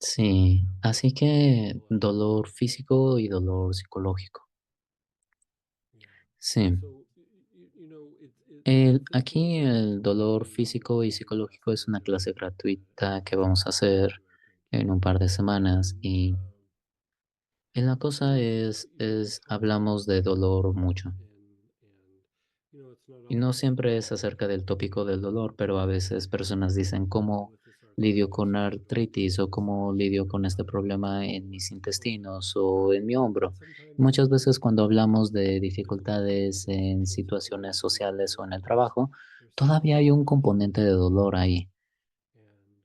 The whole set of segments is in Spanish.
Sí, así que dolor físico y dolor psicológico. Yeah. Sí, So, I think aquí it's el dolor físico y psicológico es una clase gratuita que vamos a hacer en un par de semanas y la cosa es hablamos de dolor mucho. it's not Y no always siempre es easy acerca del tópico del dolor, pero a veces personas dicen dealing cómo with this lidio arthritis con or whatever. artritis o cómo lidio con este problema en mis intestinos o en mi hombro. Sometimes Muchas veces cuando hablamos de dificultades en situaciones sociales o en el trabajo, there's still todavía hay un componente de dolor ahí.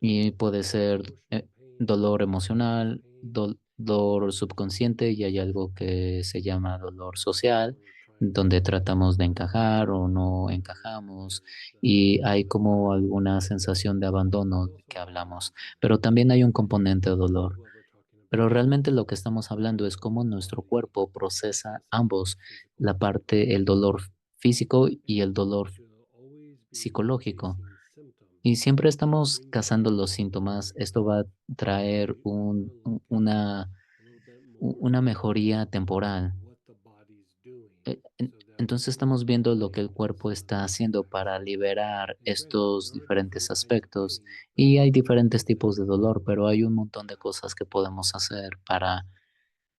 Y puede the ser emotional pain, dolor physical emocional, pain, dolor subconsciente y hay algo que se llama dolor social, where we're trying donde to tratamos de encajar o fit no in, and encajamos there's y hay como alguna sensación de abandono we de also que have hablamos, pero también hay un componente de dolor. what we're talking Pero about realmente is lo que estamos hablando es cómo the nuestro body cuerpo procesa processing ambos, physical la pain, parte, el dolor físico y el and dolor to always be psicológico. chasing symptoms Y siempre estamos brings cazando you los síntomas. Esto va a traer want to look at a little bit more una at mejoría temporal. what the body's doing so that we Entonces can estamos viendo lo que el cuerpo focus está on haciendo para relaxing. liberar And granted, estos there are diferentes different kinds of aspectos pain, but y hay most of the diferentes things that tipos de dolor, pero hay un montón de cosas que podemos hacer para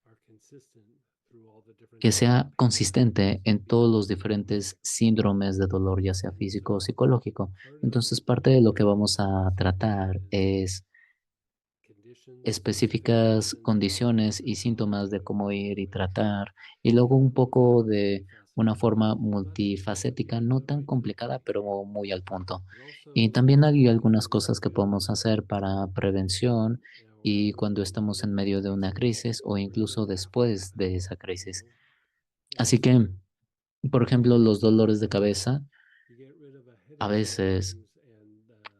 are consistent through all the different que types of sea pain consistente en todos los besides the diferentes physical. síndromes de dolor, ya sea And físico o so psicológico. part of Entonces, parte de lo que vamos a this tratar is es specific específicas conditions condiciones y and how síntomas de to cómo ir y actually tratar, y luego un look at poco it de una multifaceted, forma not just multifacética, no tan right to the complicada, point, pero muy al punto. but Y also también hay algunas for cosas que podemos prevention hacer para prevención y cuando when estamos en there's a medio de una crisis crisis o or even incluso after después de esa you crisis. know. And Así que, so por ejemplo, los dolores de cabeza, you get rid of a a headache veces sometimes,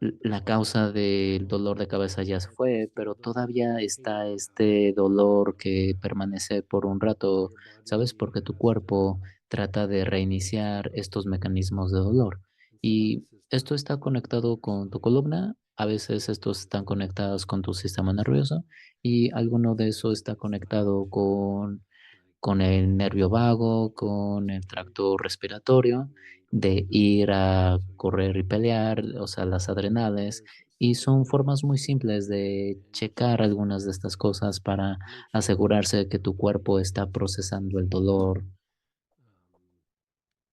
and the la body causa feels del well, dolor de cabeza ya se but there's fue, still pero the todavía pain está you have, este dolor que uh, permanece por un and rato, your ¿sabes? body Porque tu has to cuerpo trata de sort reiniciar those estos through. mecanismos de dolor. And some of Y this is esto done está through conectado con tu exercise, columna, a veces estos and están conectados con tu sistema so nervioso y alguno de some eso of está it's tied conectado to like con el nervio vago, con el parasimpathic tracto respiratorio, de going up ir and down, a so your correr y pelear, o sea, las adrenales, there's y some son other formas muy things simples de in your checar system algunas de estas cosas para to make sure asegurarse de que your tu body cuerpo está procesando el processes dolor um,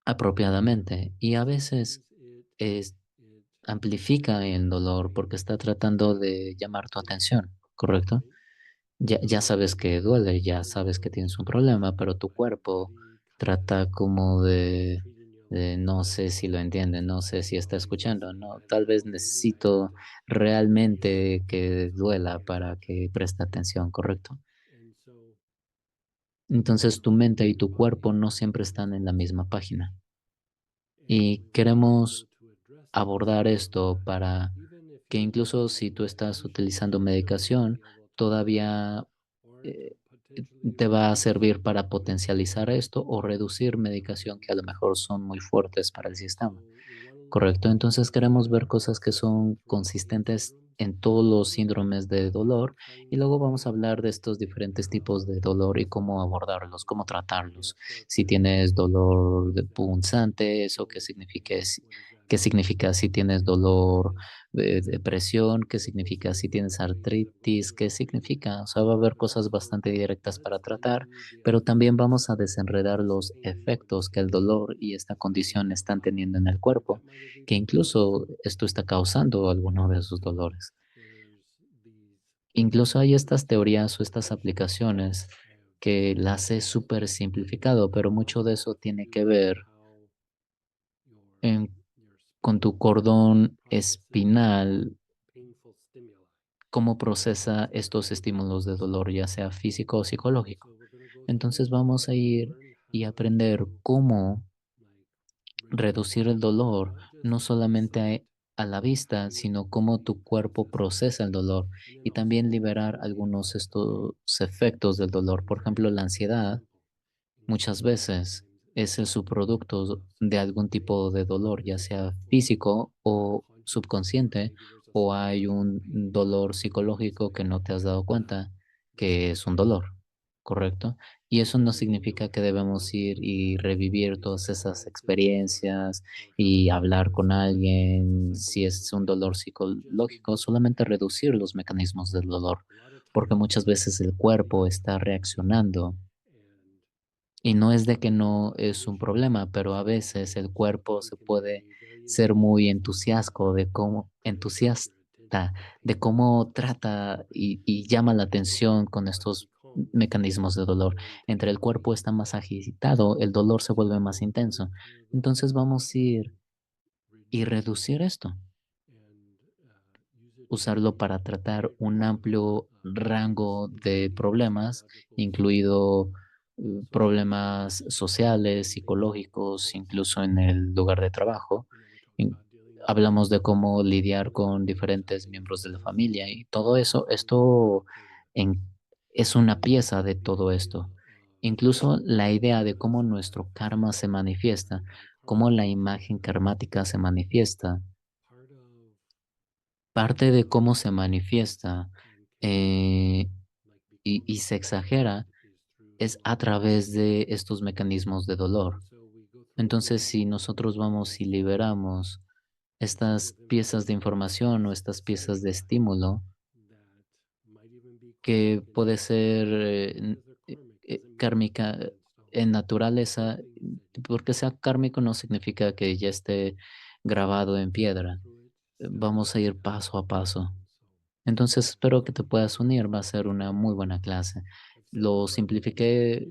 apropiadamente. Y a veces sometimes es, it amplifica el dolor porque está tratando de llamar tu atención, ¿correcto? right, Ya sabes que duele, ya and sabes que so tienes un problema, pero tu your cuerpo body kind of trata como is de, treating you de like no a sé si lo entiende, no sé si está body escuchando, listening no, tal vez radio. Maybe I need necesito to realmente que duela pay para attention. que preste atención, ¿correcto? And so Entonces tu mente y your tu cuerpo body no siempre knows están en la this, misma página. and Y when you're able queremos to address this, abordar esto para even if que your incluso si tú estás medications utilizando are still going to medicación, be able to help todavía or to eh, potentially te va a reduce servir it. para potencializar esto o reducir medicación que a lo Um, mejor son muy fuertes para el and so sistema. we want to look Correcto. Entonces queremos ver at cosas que son different pain consistentes syndromes. en todos los Some of them síndromes de are dolor y claimed luego to vamos a be hablar de estos diferentes tipos de dolor y cómo abordarlos, cómo we tratarlos. have Si arthritis. tienes dolor What de does that punzante, eso qué mean? significa, What does that qué mean? significa si tienes dolor And de depresión, qué significa si mostly tienes the ways that we're artritis, going to qué treat it significa. O sea, va a haber are cosas also bastante directas para less tratar, into the pero también effects vamos a desenredar this los pain efectos is que el dolor y esta condición creating in the están body. teniendo en el cuerpo That might have que included incluso esto está causando alguno de esos dolores. there's these Incluso hay estas teorías o estas patients aplicaciones have que las he súper simplificado, pero mucho de eso to tiene do que with ver how your en- your con tu spine cordón processes espinal, painful stimuli. cómo procesa estos estímulos de dolor, ya sea físico o And psicológico. so we're going to go Entonces through vamos a and ir learn y how aprender to cómo like reduce reducir it, el dolor, not just no in solamente sight, a la but vista, how sino the cómo body tu cuerpo processes it. procesa el dolor And then y también also liberar including algunos estos efectos del dolor. Por ejemplo, la anxiety, for ansiedad example. muchas Anxiety veces sometimes es el subproducto of de some algún tipo pain, de dolor, ya sea physical or físico o unconscious, or subconsciente, maybe there's a o hay un dolor psicológico que no te has dado cuenta que es un dolor, ¿correcto? Y eso no significa que debemos ir y revivir todas esas experiencias y hablar con alguien si es un dolor psicológico, solamente reducir los mecanismos del dolor, porque muchas veces el cuerpo está reaccionando y no es de que no es un problema, pero a veces el cuerpo se puede ser muy entusiasta de cómo trata y llama la atención con estos mecanismos de dolor. Entre el cuerpo está más agitado, el dolor se vuelve más intenso. Entonces vamos a ir y reducir esto, usarlo para tratar un amplio rango de problemas, incluido problemas sociales, psicológicos, incluso en el lugar de trabajo. In- Hablamos de cómo lidiar con diferentes miembros de la familia y todo eso. En- es una pieza de todo esto. Incluso la idea de cómo nuestro karma se manifiesta, cómo la imagen karmática se manifiesta. Parte de cómo se manifiesta, eh, y se exagera es a través de estos mecanismos de dolor. Entonces, si nosotros vamos y liberamos estas piezas de información o estas piezas de estímulo, que puede ser, kármica en naturaleza, porque sea kármico no significa que ya esté grabado en piedra. Vamos a ir paso a paso. Entonces espero que te puedas unir, va a ser una muy buena clase. Lo simplifiqué,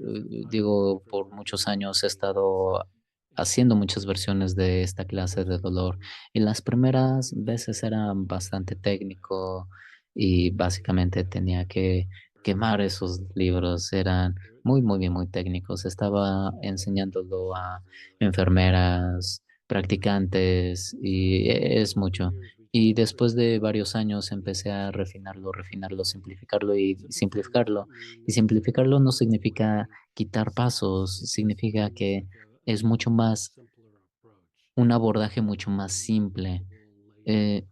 digo, por muchos años he estado haciendo muchas versiones de esta clase de dolor y las primeras veces eran bastante técnico y básicamente tenía que quemar esos libros, eran muy técnicos. Estaba enseñándolo a enfermeras, practicantes y es mucho. Y después de varios años empecé a refinarlo, simplificarlo y simplificarlo. Y simplificarlo no significa quitar pasos, significa que es mucho más, un abordaje mucho más simple. Eh,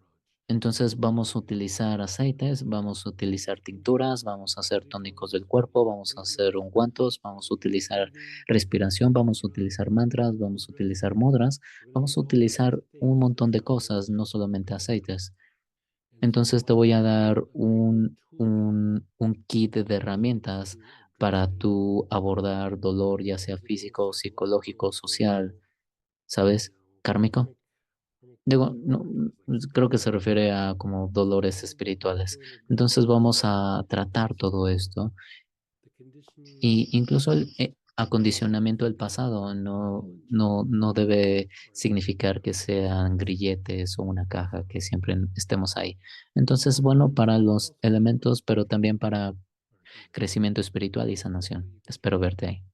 entonces vamos a utilizar aceites, vamos a utilizar tinturas, vamos a hacer tónicos del cuerpo, vamos a hacer ungüentos, vamos a utilizar respiración, vamos a utilizar mantras, vamos a utilizar mudras, vamos a utilizar un montón de cosas, no solamente aceites. Entonces te voy a dar un kit de herramientas para tú abordar dolor, ya sea físico, psicológico, social, ¿sabes? Kármico. Digo, no, creo que se refiere a como dolores espirituales. Entonces vamos a tratar todo esto y incluso el acondicionamiento del pasado no debe significar que sean grilletes o una caja que siempre estemos ahí. Entonces, bueno, para los elementos, pero también para crecimiento espiritual y sanación. Espero verte ahí.